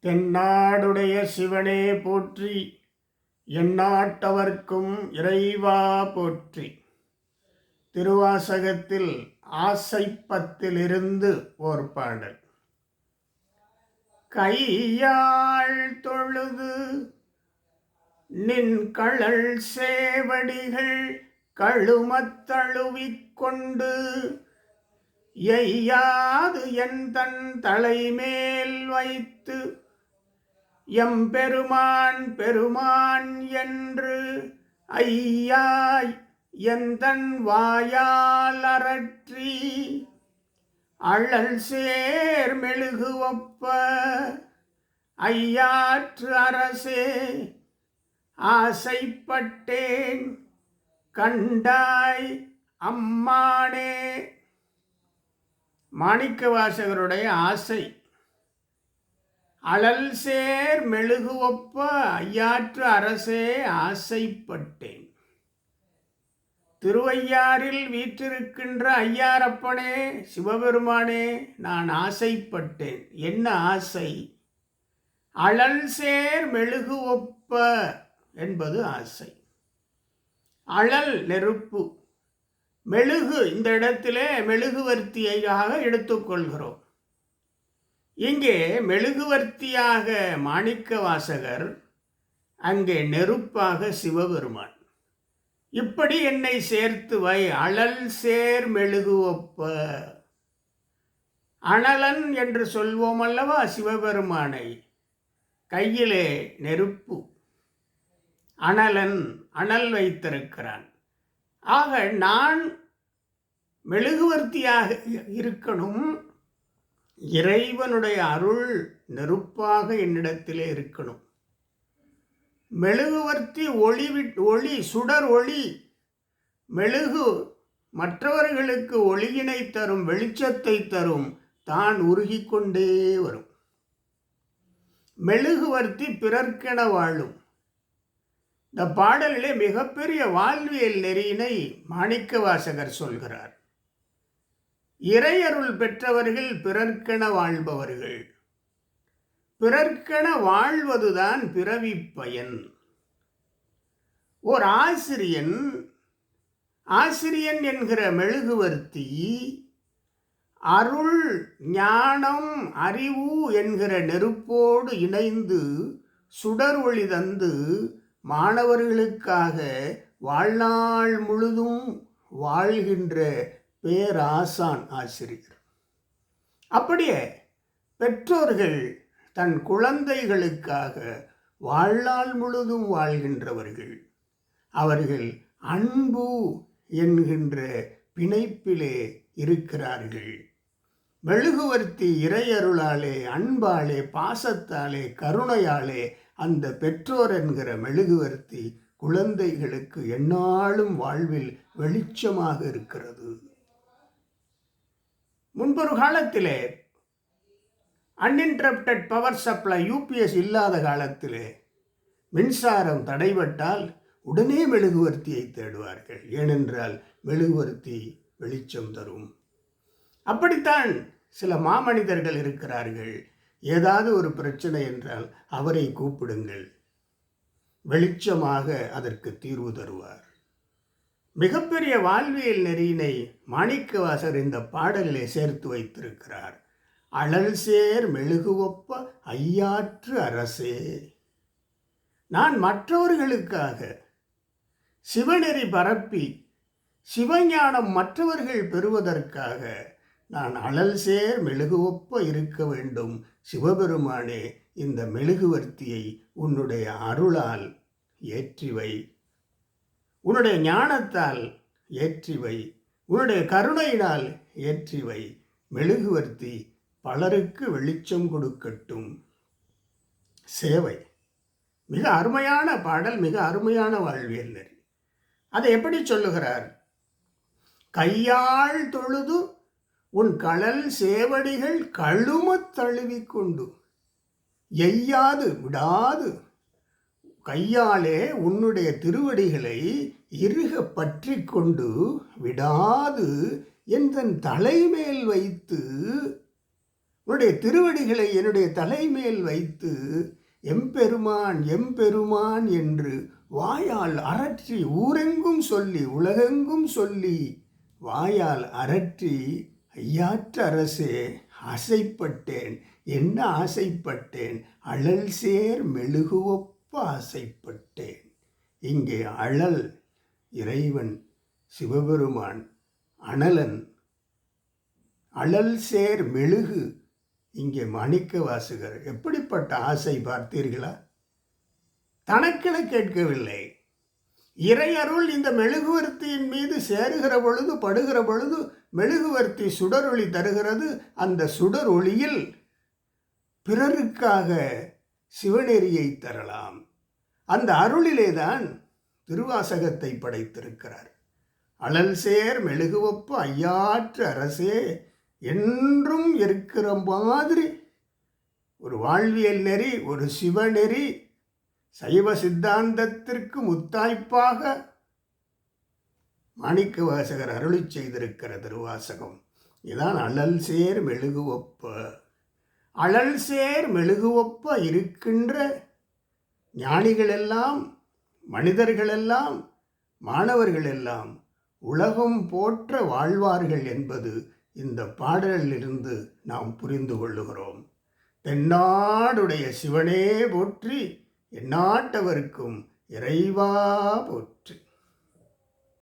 தென்னாடுடைய சிவனே போற்றி, எந்நாட்டவர்க்கும் இறைவா போற்றி. திருவாசகத்தில் ஆசைப்பத்திலிருந்து ஓர் பாடல். கையாள் தொழுது நின் கழல் சேவடிகள் கழுமத்தழுவிக் கொண்டு எய்யாது என் தன் தலைமேல் வைத்து எம்பெருமான் பெருமான் என்று ஐயாய் எந்தன் வாயால் அரற்றி அழல் சேர் மெழுகு ஒப்ப ஐயாற்று அரசே ஆசைப்பட்டேன் கண்டாய் அம்மானே. மாணிக்கவாசகருடைய ஆசை. அழல் சேர் மெழுகு ஒப்ப ஐயாற்று அரசே ஆசைப்பட்டேன். திருவையாறில் வீற்றிருக்கின்ற ஐயாரப்பனே சிவபெருமானே, நான் ஆசைப்பட்டேன். என்ன ஆசை? அழல் சேர் மெழுகு ஒப்ப என்பது ஆசை. அழல் நெருப்பு, மெழுகு இந்த இடத்திலே மெழுகுவர்த்தியாக எடுத்துக்கொள்கிறோம். இங்கே மெழுகுவர்த்தியாக மாணிக்கவாசகர், அங்கே நெருப்பாக சிவபெருமான். இப்படி என்னை சேர்த்து வை, அழல் சேர் மெழுகு ஒப்ப. அனலன் என்று சொல்வோம் அல்லவா சிவபெருமானை. கையிலே நெருப்பு, அனலன், அனல் வைத்திருக்கிறான். ஆக நான் மெழுகுவர்த்தியாக இருக்கணும். இறைவனுடைய அருள் நெருப்பாக என்னிடத்திலே இருக்கணும். மெழுகுவர்த்தி ஒளி சுடர் ஒளி. மெழுகு மற்றவர்களுக்கு ஒளியினை தரும், வெளிச்சத்தை தரும், தான் உருகிக்கொண்டே வரும். மெழுகுவர்த்தி பிறர்க்கென வாழும். இந்த பாடலிலே மிகப்பெரிய வாழ்வியல் நெறியினை மாணிக்கவாசகர் சொல்கிறார். இறையருள் பெற்றவர்கள் பிறர்க்கென வாழ்பவர்கள். பிறர்க்கென வாழ்வதுதான் பிறவி பயன். ஓர் ஆசிரியன் என்கிற மெழுகுவர்த்தி அருள் ஞானம் அறிவு என்கிற நெருப்போடு இணைந்து சுடர் ஒளி தந்து மாணவர்களுக்காக வாழ்நாள் முழுதும் வாழ்கின்ற பேராசான் ஆசிரியர். அப்படியே பெற்றோர்கள் தன் குழந்தைகளுக்காக வாழ்நாள் முழுதும் வாழ்கின்றவர்கள். அவர்கள் அன்பு என்கின்ற பிணைப்பிலே இருக்கிறார்கள். மெழுகுவர்த்தி இறையருளாலே, அன்பாலே, பாசத்தாலே, கருணையாலே அந்த பெற்றோர் என்கிற மெழுகுவர்த்தி குழந்தைகளுக்கு எந்நாளும் வாழ்வில் வெளிச்சமாக இருக்கிறது. முன்பொரு காலத்திலே அன்இன்டரப்டட் பவர் சப்ளை யூபிஎஸ் இல்லாத காலத்திலே மின்சாரம் தடைபட்டால் உடனே மெழுகுவர்த்தியை தேடுவார்கள். ஏனென்றால் மெழுகுவர்த்தி வெளிச்சம் தரும். அப்படித்தான் சில மாமனிதர்கள் இருக்கிறார்கள். ஏதாவது ஒரு பிரச்சனை என்றால் அவரை கூப்பிடுங்கள், வெளிச்சமாக அதற்கு தீர்வு தருவார். மிகப்பெரிய வாழ்வியல் நெறியினை மாணிக்கவாசகர் இந்த பாடலிலே சேர்த்து வைத்திருக்கிறார். அழல் சேர் மெழுகு ஒப்ப ஐயாற்று அரசே. நான் மற்றவர்களுக்காக சிவநெறி பரப்பி சிவஞானம் மற்றவர்கள் பெறுவதற்காக நான் அழல் சேர் மெழுகு ஒப்ப இருக்க வேண்டும். சிவபெருமானே, இந்த மெழுகுவர்த்தியை உன்னுடைய அருளால் ஏற்றிவை, உன்னுடைய ஞானத்தால் ஏற்றிவை, உன்னுடைய கருணையினால் ஏற்றிவை. மெழுகுவர்த்தி பலருக்கு வெளிச்சம் கொடுக்கட்டும். சேவை. மிக அருமையான பாடல், மிக அருமையான வாழ்வியல் நெறி. அதை எப்படி சொல்லுகிறார்? கையாள் தொழுது உன் கழல் சேவடிகள் கழுமத் தழுவிக்கொண்டு எய்யாது விடாது. கையாலே உன்னுடைய திருவடிகளை இறுக பற்றி கொண்டு விடாது என் தலைமேல் வைத்து உன்னுடைய திருவடிகளை என்னுடைய தலைமேல் வைத்து எம்பெருமான் எம்பெருமான் என்று வாயால் அரற்றி ஊரெங்கும் சொல்லி உலகெங்கும் சொல்லி வாயால் அரற்றி ஐயாற்ற அரசே ஆசைப்பட்டேன். என்ன ஆசைப்பட்டேன்? அழல் சேர் மெழுகுவொப்ப ஆசைப்பட்டேன். இங்கே அழல் இறைவன் சிவபெருமான், அனலன். அழல் சேர் மெழுகு இங்கே மாணிக்க வாசகர். எப்படிப்பட்ட ஆசை பார்த்தீர்களா? தனக்கென கேட்கவில்லை. இறையருள் இந்த மெழுகுவர்த்தியின் மீது சேருகிற பொழுது, படுகிற பொழுது மெழுகுவர்த்தி சுடரொளி தருகிறது. அந்த சுடர் ஒளியில் பிறருக்காக சிவநெறியை தரலாம். அந்த அருளிலேதான் திருவாசகத்தை படைத்திருக்கிறார். அழல் சேர் மெழுகுவொப்ப ஐயாற்று அரசே என்றும் இருக்கிற மாதிரி ஒரு வாழ்வியல் நெறி, ஒரு சிவநெறி, சைவ சித்தாந்தத்திற்கு முத்தாய்ப்பாக மாணிக்க வாசகர் அருளி செய்திருக்கிற திருவாசகம். இதான் அழல் சேர் மெழுகுவொப்ப. அழல் சேர் மெழுகுவொப்ப இருக்கின்ற ஞானிகளெல்லாம், மனிதர்களெல்லாம், மாணவர்களெல்லாம் உலகம் போற்ற வாழ்வார்கள் என்பது இந்த பாடலிலிருந்து நாம் புரிந்து கொள்ளுகிறோம். தென்னாடுடைய சிவனே போற்றி, எந்நாட்டவர்க்கும் இறைவா போற்றி.